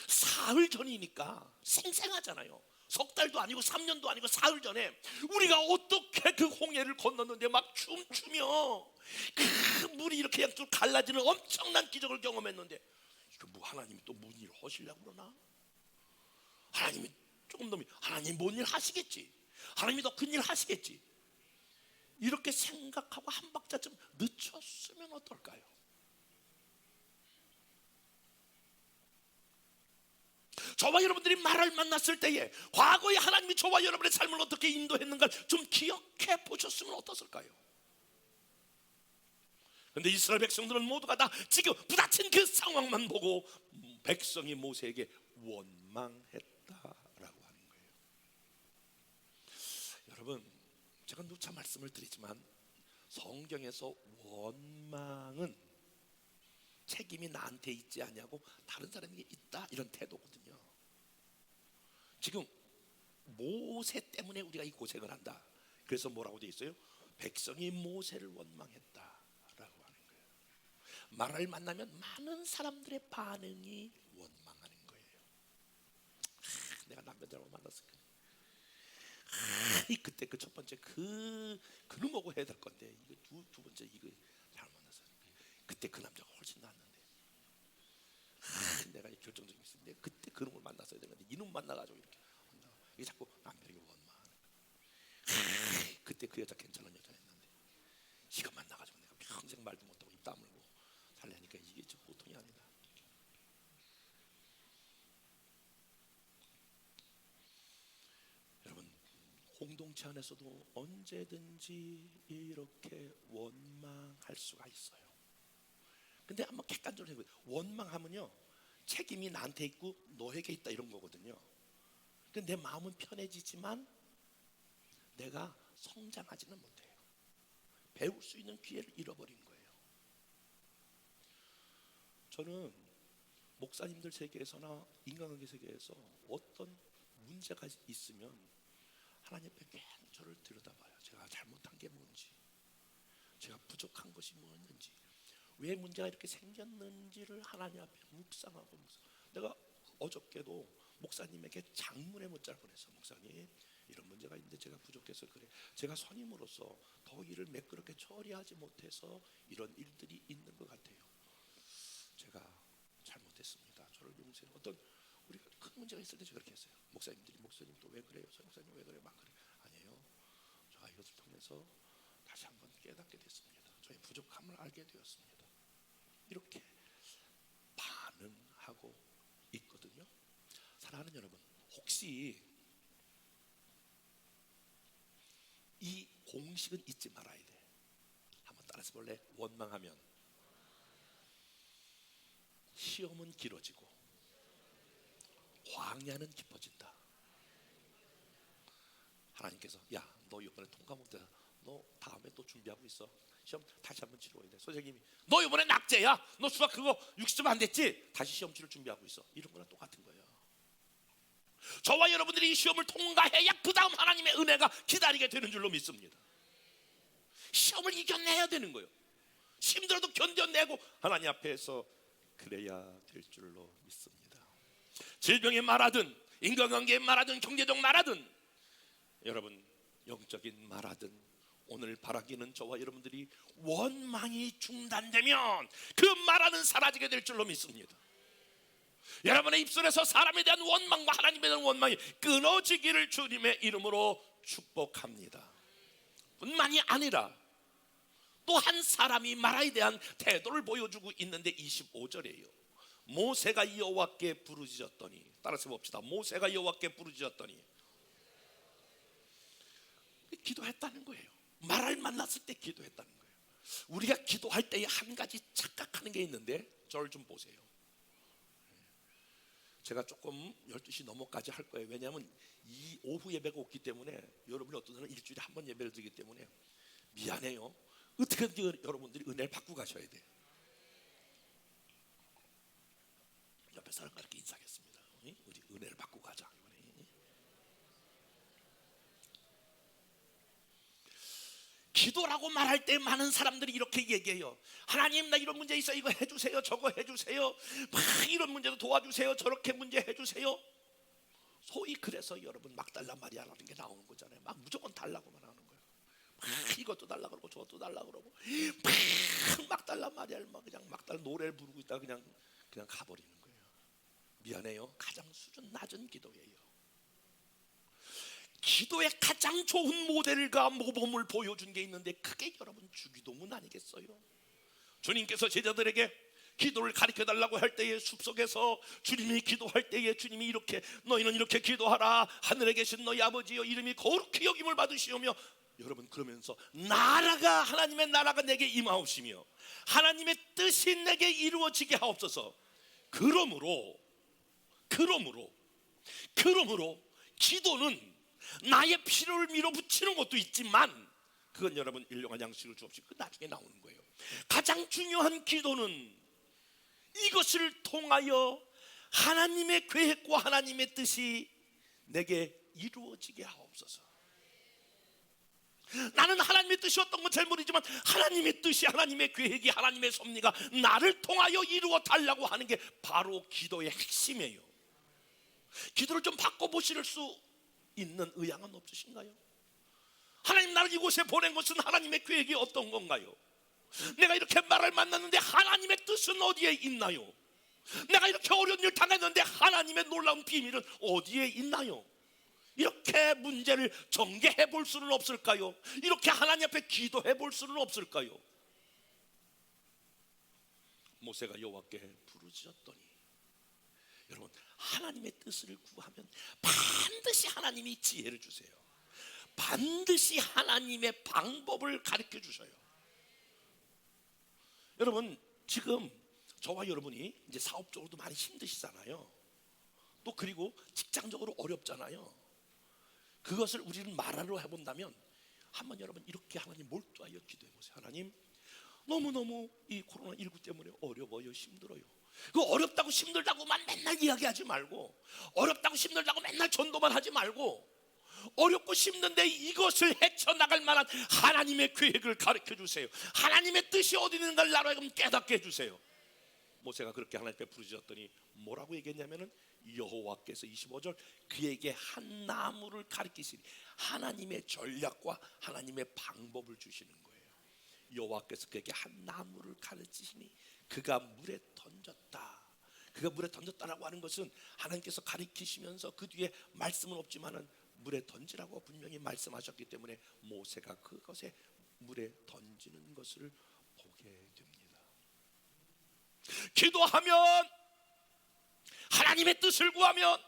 사흘 전이니까 생생하잖아요. 석 달도 아니고 3년도 아니고 사흘 전에 우리가 어떻게 그 홍해를 건넜는데 막 춤추며 그 물이 이렇게 양쪽으로 갈라지는 엄청난 기적을 경험했는데, 이거 뭐 하나님이 또 뭔 일 하시려고 그러나? 하나님이 조금 더, 하나님 뭔 일 하시겠지, 하나님이 더 큰 일 하시겠지, 이렇게 생각하고 한 박자쯤 늦췄으면 어떨까요? 저와 여러분들이 말을 만났을 때에 과거에 하나님이 저와 여러분의 삶을 어떻게 인도했는가 좀 기억해 보셨으면 어떻을까요? 그런데 이스라엘 백성들은 모두가 다 지금 부딪힌 그 상황만 보고 백성이 모세에게 원망했다라고 하는 거예요. 여러분, 제가 누차 말씀을 드리지만 성경에서 원망은 책임이 나한테 있지 않냐고 다른 사람에게 있다, 이런 태도거든요. 지금 모세 때문에 우리가 이 고생을 한다. 그래서 뭐라고 돼 있어요? 백성이 모세를 원망했다라고 하는 거예요. 말을 만나면 많은 사람들의 반응이 원망하는 거예요. 내가 남편들하고 만났을 때 그때 그 첫 번째 그놈하고 해야 될 건데, 이거 두 번째 이거 잘 만났어요. 그때 그 남자가 훨씬 낫는데, 내가 결정적인 게 있는데 그때 그놈을 만났어야 되는데 이놈 만나가지고 이렇게 한다. 이게 자꾸 남편에게 원망하는 거야. 그때 그 여자 괜찮은 여자였는데 이거 만나가지고 내가 평생 말도 못하고 입 다물고 살려니까 이게 좀 보통이 아니다. 공동체 안에서도 언제든지 이렇게 원망할 수가 있어요. 근데 한번 객관적으로 해보세요. 원망하면요, 책임이 나한테 있고 너에게 있다 이런 거거든요. 근데 내 마음은 편해지지만 내가 성장하지는 못해요. 배울 수 있는 기회를 잃어버린 거예요. 저는 목사님들 세계에서나 인간관계 세계에서 어떤 문제가 있으면 하나님 앞에 계속 저를 들여다봐요. 제가 잘못한 게 뭔지, 제가 부족한 것이 뭐였는지, 왜 문제가 이렇게 생겼는지를 하나님 앞에 묵상하고 내가 어저께도 목사님에게 장문의 문자를 보냈어요. 목사님, 이런 문제가 있는데 제가 부족해서 그래. 제가 선임으로서 더 일을 매끄럽게 처리하지 못해서 이런 일들이 있는 것 같아요. 제가 잘못했습니다. 저를 용서해. 어떤 우리가 큰 문제가 있을 때 제가 그렇게 했어요. 목사님 또 왜 그래요? 목사님 왜 그래? 막 그래. 아니에요. 제가 이것을 통해서 다시 한번 깨닫게 됐습니다. 저의 부족함을 알게 되었습니다. 이렇게 반응하고 있거든요. 사랑하는 여러분, 혹시 이 공식은 잊지 말아야 돼. 한번 따라서 볼래? 원망하면 시험은 길어지고 광야는 깊어진다. 하나님께서 야, 너 이번에 통과 못해서 너 다음에 또 준비하고 있어. 시험 다시 한번 치러야 돼. 선생님이 너 이번에 낙제야. 너 수학 그거 60점 안 됐지? 다시 시험 치러 준비하고 있어. 이런 거랑 똑같은 거예요. 저와 여러분들이 이 시험을 통과해야 그 다음 하나님의 은혜가 기다리게 되는 줄로 믿습니다. 시험을 이겨내야 되는 거예요. 힘들어도 견뎌내고 하나님 앞에서 그래야 될 줄로 믿습니다. 질병에 말하든 인간관계에 말하든 경제적 말하든 여러분 영적인 말하든 오늘 바라기는 저와 여러분들이 원망이 중단되면 그 말하는 사라지게 될 줄로 믿습니다. 여러분의 입술에서 사람에 대한 원망과 하나님에 대한 원망이 끊어지기를 주님의 이름으로 축복합니다. 뿐만이 아니라 또 한 사람이 말에 대한 태도를 보여주고 있는데 25절이에요. 모세가 여호와께 부르짖었더니, 따라서 봅시다. 모세가 여호와께 부르짖었더니 기도했다는 거예요. 말을 만났을 때 기도했다는 거예요. 우리가 기도할 때에 한 가지 착각하는 게 있는데 저를 좀 보세요. 제가 조금 12시 넘어까지 할 거예요. 왜냐하면 이 오후 예배가 없기 때문에 여러분이 어떤 사람은 일주일에 한 번 예배를 드리기 때문에 미안해요. 어떻게든 여러분들이 은혜를 받고 가셔야 돼요. 옆에 사람과 이렇게 인사하겠습니다. 우리 은혜를 받고 가자. 기도라고 말할 때 많은 사람들이 이렇게 얘기해요. 하나님, 나 이런 문제 있어. 이거 해주세요. 저거 해주세요. 막 이런 문제도 도와주세요. 저렇게 문제 해주세요. 소위 그래서 여러분 막달라 마리아라는 게 나오는 거잖아요. 막 무조건 달라고만 하는 거예요. 막 이것도 달라 그러고 저것도 달라 그러고 막 막달라 마리아를 막 그냥 막달 노래를 부르고 있다가 그냥 가버리는 거예요. 미안해요. 가장 수준 낮은 기도예요. 기도의 가장 좋은 모델과 모범을 보여준 게 있는데 그게 여러분 주기도문 아니겠어요? 주님께서 제자들에게 기도를 가르쳐달라고 할 때에 숲속에서 주님이 기도할 때에 주님이 이렇게 너희는 이렇게 기도하라. 하늘에 계신 너희 아버지여 이름이 거룩히 여김을 받으시오며, 여러분 그러면서 나라가, 하나님의 나라가 내게 임하옵시며 하나님의 뜻이 내게 이루어지게 하옵소서. 그러므로 기도는 나의 필요를 밀어붙이는 것도 있지만 그건 여러분 일용할 양식을 주옵시고 그 나중에 나오는 거예요. 가장 중요한 기도는 이것을 통하여 하나님의 계획과 하나님의 뜻이 내게 이루어지게 하옵소서. 나는 하나님의 뜻이 어떤 건 잘 모르지만 하나님의 뜻이, 하나님의 계획이, 하나님의 섭리가 나를 통하여 이루어 달라고 하는 게 바로 기도의 핵심이에요. 기도를 좀 바꿔보실 수 있는 의향은 없으신가요? 하나님 나를 이곳에 보낸 것은 하나님의 계획이 어떤 건가요? 내가 이렇게 말을 만났는데 하나님의 뜻은 어디에 있나요? 내가 이렇게 어려운 일 당했는데 하나님의 놀라운 비밀은 어디에 있나요? 이렇게 문제를 전개해 볼 수는 없을까요? 이렇게 하나님 앞에 기도해 볼 수는 없을까요? 모세가 여호와께 부르짖었더니, 여러분 하나님의 뜻을 구하면 반드시 하나님이 지혜를 주세요. 반드시 하나님의 방법을 가르쳐 주셔요. 여러분, 지금 저와 여러분이 이제 사업적으로도 많이 힘드시잖아요. 또 그리고 직장적으로 어렵잖아요. 그것을 우리는 말하러 해본다면 한번 여러분 이렇게 하나님 몰두하여 기도해 보세요. 하나님, 너무너무 이 코로나19 때문에 어려워요, 힘들어요. 그 어렵다고 힘들다고만 맨날 이야기하지 말고, 어렵다고 힘들다고 맨날 전도만 하지 말고, 어렵고 힘든데 이것을 헤쳐나갈 만한 하나님의 계획을 가르쳐 주세요. 하나님의 뜻이 어디 있는가를 나로 하여금 깨닫게 해주세요. 모세가 그렇게 하나님께 부르짖었더니 뭐라고 얘기했냐면은, 여호와께서 25절 그에게 한 나무를 가르치시니 하나님의 전략과 하나님의 방법을 주시는 거예요. 여호와께서 그에게 한 나무를 가르치시니 그가 물에 던졌다. 그가 물에 던졌다라고 하는 것은 하나님께서 가르치시면서 그 뒤에 말씀은 없지만은 물에 던지라고 분명히 말씀하셨기 때문에 모세가 그것에 물에 던지는 것을 보게 됩니다. 기도하면, 하나님의 뜻을 구하면,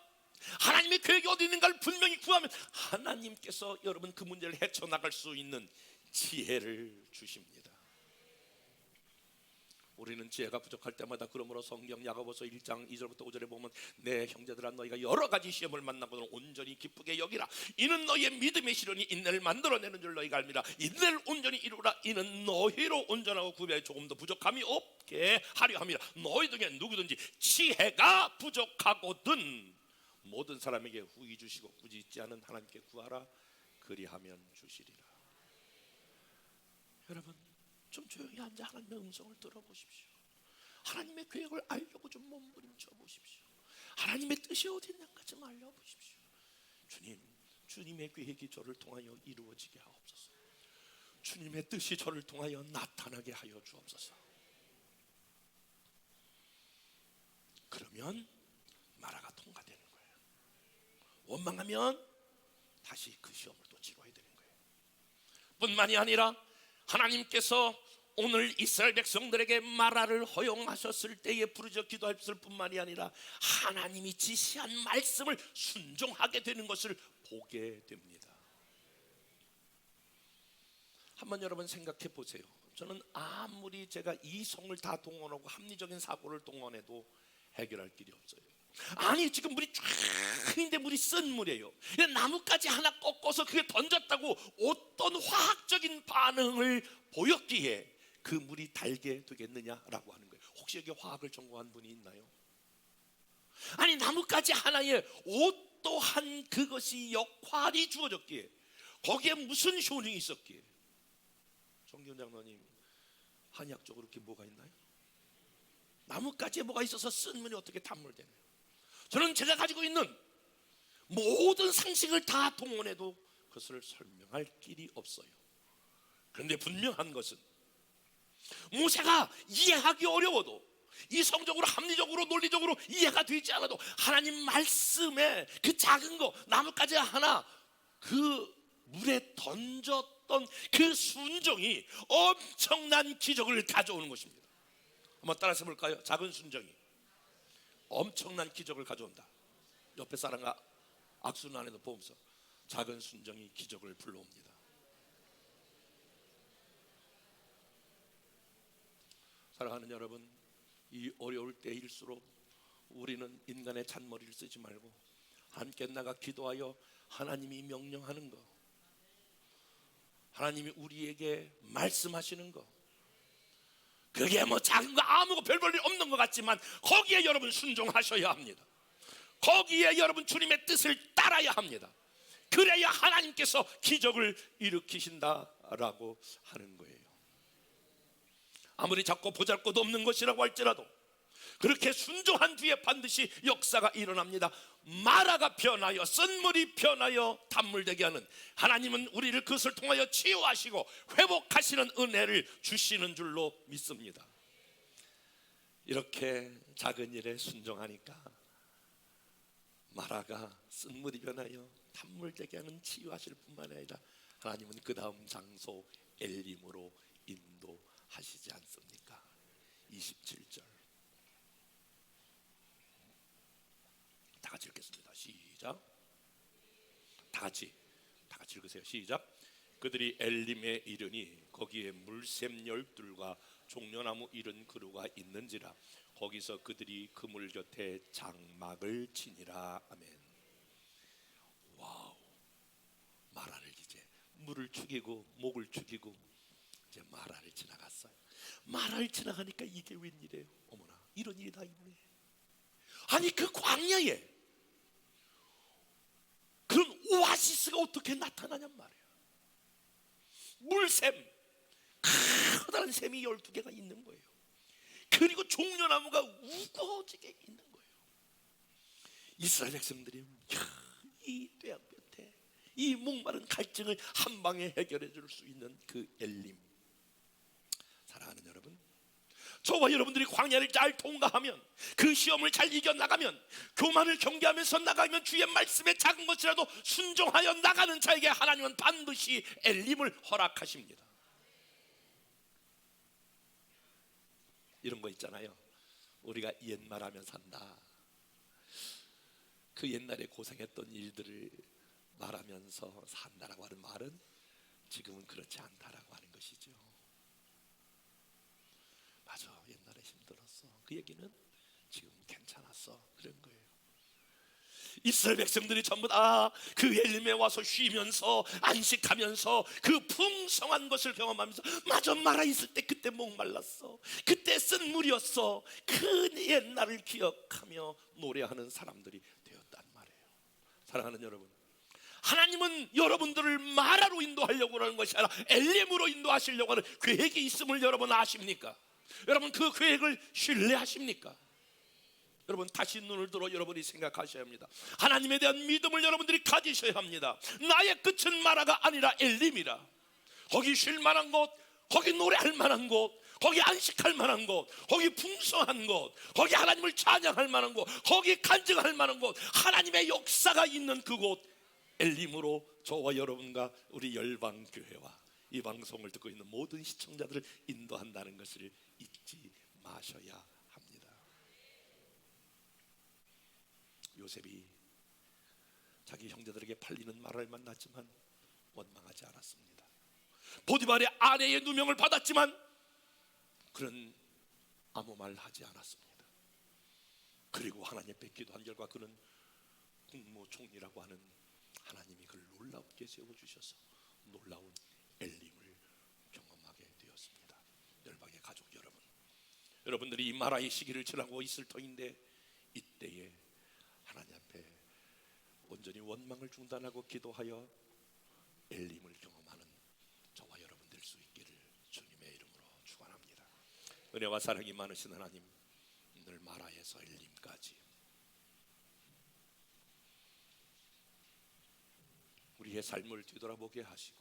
하나님의 계획이 어디 있는가를 분명히 구하면 하나님께서 여러분 그 문제를 헤쳐나갈 수 있는 지혜를 주십니다. 우리는 지혜가 부족할 때마다 그러므로 성경 야고보서 1장 2절부터 5절에 보면, 내 형제들아 너희가 여러 가지 시험을 만나고는 온전히 기쁘게 여기라. 이는 너희의 믿음의 시련이 인내를 만들어내는 줄 너희가 알미라. 인내를 온전히 이루라. 이는 너희로 온전하고 구별에 조금 더 부족함이 없게 하려 함이라. 너희 중에 누구든지 지혜가 부족하거든 모든 사람에게 후히 주시고 꾸짖지 않은 하나님께 구하라. 그리하면 주시리라. 여러분, 좀 조용히 앉아 하나님의 음성을 들어보십시오. 하나님의 계획을 알려고 좀 몸부림쳐 보십시오. 하나님의 뜻이 어디 있는가 좀 알려보십시오. 주님, 주님의 계획이 저를 통하여 이루어지게 하옵소서. 주님의 뜻이 저를 통하여 나타나게 하여 주옵소서. 그러면 마라가 통과되는 거예요. 원망하면 다시 그 시험을 또 치러야 되는 거예요. 뿐만이 아니라 하나님께서 오늘 이스라엘 백성들에게 마라를 허용하셨을 때에 부르짖어 기도했을 뿐만이 아니라 하나님이 지시한 말씀을 순종하게 되는 것을 보게 됩니다. 한번 여러분 생각해 보세요. 저는 아무리 제가 이성을 다 동원하고 합리적인 사고를 동원해도 해결할 길이 없어요. 아니, 지금 물이 쫙 있는데 물이 쓴 물이에요. 나뭇가지 하나 꺾어서 그게 던졌다고 어떤 화학적인 반응을 보였기에 그 물이 달게 되겠느냐라고 하는 거예요. 혹시 여기 화학을 전공한 분이 있나요? 아니, 나뭇가지 하나에 어떠한 그것이 역할이 주어졌기에, 거기에 무슨 효능이 있었기에. 정기훈 장로님, 한의학적으로 그게 뭐가 있나요? 나뭇가지에 뭐가 있어서 쓴 물이 어떻게 단물되나요? 저는 제가 가지고 있는 모든 상식을 다 동원해도 그것을 설명할 길이 없어요. 그런데 분명한 것은 모세가 이해하기 어려워도, 이성적으로 합리적으로 논리적으로 이해가 되지 않아도 하나님 말씀에 그 작은 거 나뭇가지 하나 그 물에 던졌던 그 순종이 엄청난 기적을 가져오는 것입니다. 한번 따라서 볼까요? 작은 순종이 엄청난 기적을 가져온다. 옆에 사람과 악수 안에도 보면서 작은 순종이 기적을 불러옵니다. 사랑하는 여러분, 이 어려울 때일수록 우리는 인간의 잔머리를 쓰지 말고 함께 나가 기도하여 하나님이 명령하는 거, 하나님이 우리에게 말씀하시는 거, 그게 뭐 작은 거 아무거 별 볼 일 없는 것 같지만 거기에 여러분 순종하셔야 합니다. 거기에 여러분 주님의 뜻을 따라야 합니다. 그래야 하나님께서 기적을 일으키신다라고 하는 거예요. 아무리 작고 보잘것도 없는 것이라고 할지라도 그렇게 순종한 뒤에 반드시 역사가 일어납니다. 마라가 변하여 쓴물이 변하여 단물되게 하는 하나님은 우리를 그것을 통하여 치유하시고 회복하시는 은혜를 주시는 줄로 믿습니다. 이렇게 작은 일에 순종하니까 마라가 쓴물이 변하여 단물되게 하는 치유하실 뿐만 아니라 하나님은 그 다음 장소 엘림으로 인도하시지 않습니까? 27절 다 같이 읽겠습니다. 시작. 다 같이 다 같이 읽으세요. 시작. 그들이 엘림에 이르니 거기에 물샘 12과 종려나무 70그루가 있는지라 거기서 그들이 그물 곁에 장막을 치니라. 아멘. 와우. 마라를 이제 물을 죽이고 목을 죽이고 이제 마라를 지나갔어요. 마라를 지나가니까 이게 웬일이에요? 어머나, 이런 일이 다 있네. 아니, 그 광야에 그런 오아시스가 어떻게 나타나냔 말이에요. 물샘, 커다란 샘이 12개가 있는 거예요. 그리고 종려나무가 우거지게 있는 거예요. 이스라엘 백성들이 이 뙤약 끝에 이 목마른 갈증을 한 방에 해결해 줄 수 있는 그 엘림. 사랑하는 여러분, 저와 여러분들이 광야를 잘 통과하면, 그 시험을 잘 이겨나가면, 교만을 경계하면서 나가면, 주의 말씀에 작은 것이라도 순종하여 나가는 자에게 하나님은 반드시 엘림을 허락하십니다. 이런 거 있잖아요. 우리가 옛말 하면 산다. 그 옛날에 고생했던 일들을 말하면서 산다라고 하는 말은 지금은 그렇지 않다라고 하는 것이죠. 맞아, 옛날에 힘들었어. 그 얘기는 지금 괜찮았어, 그런 거예요. 이스라엘 백성들이 전부 다 그 엘림에 와서 쉬면서 안식하면서 그 풍성한 것을 경험하면서, 맞아, 마라 있을 때 그때 목말랐어, 그때 쓴 물이었어, 그 옛날을 기억하며 노래하는 사람들이 되었단 말이에요. 사랑하는 여러분, 하나님은 여러분들을 마라로 인도하려고 하는 것이 아니라 엘림으로 인도하시려고 하는 계획이 있음을 여러분 아십니까? 여러분, 그 계획을 신뢰하십니까? 여러분, 다시 눈을 들어 여러분이 생각하셔야 합니다. 하나님에 대한 믿음을 여러분들이 가지셔야 합니다. 나의 끝은 마라가 아니라 엘림이라. 거기 쉴 만한 곳, 거기 노래할 만한 곳, 거기 안식할 만한 곳, 거기 풍성한 곳, 거기 하나님을 찬양할 만한 곳, 거기 간증할 만한 곳, 하나님의 역사가 있는 그곳 엘림으로 저와 여러분과 우리 열방교회와 이 방송을 듣고 있는 모든 시청자들을 인도한다는 것을 잊지 마셔야 합니다. 요셉이 자기 형제들에게 팔리는 마라를 만났지만 원망하지 않았습니다. 보디발의 아내의 누명을 받았지만 그는 아무 말 하지 않았습니다. 그리고 하나님 뵙기도 한 결과 그는 국무총리라고 하는 하나님이 그를 놀랍게 세워주셔서 놀라운 엘림을 경험하게 되었습니다. 열방의 가족 여러분, 여러분들이 이 마라의 시기를 지나고 있을 터인데, 이때에 하나님 앞에 온전히 원망을 중단하고 기도하여 엘림을 경험하는 저와 여러분 될 수 있기를 주님의 이름으로 축원합니다. 은혜와 사랑이 많으신 하나님, 늘 마라에서 엘림까지 우리의 삶을 뒤돌아보게 하시고,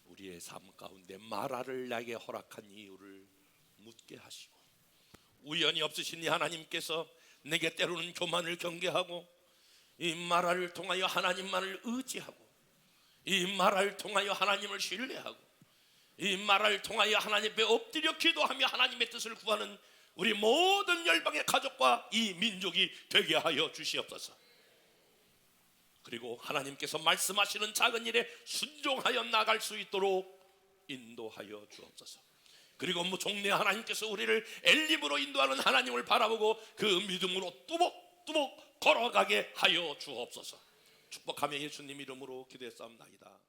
우리의 삶 가운데 마라를 나에게 허락한 이유를 묻게 하시고, 우연히 없으신 이 하나님께서 내게 때로는 교만을 경계하고, 이 마라를 통하여 하나님만을 의지하고, 이 마라를 통하여 하나님을 신뢰하고, 이 마라를 통하여 하나님 앞에 엎드려 기도하며 하나님의 뜻을 구하는 우리 모든 열방의 가족과 이 민족이 되게 하여 주시옵소서. 그리고 하나님께서 말씀하시는 작은 일에 순종하여 나갈 수 있도록 인도하여 주옵소서. 그리고 종래 하나님께서 우리를 엘림으로 인도하는 하나님을 바라보고 그 믿음으로 뚜벅뚜벅 걸어가게 하여 주옵소서. 축복하며 예수님 이름으로 기도했사옵나이다.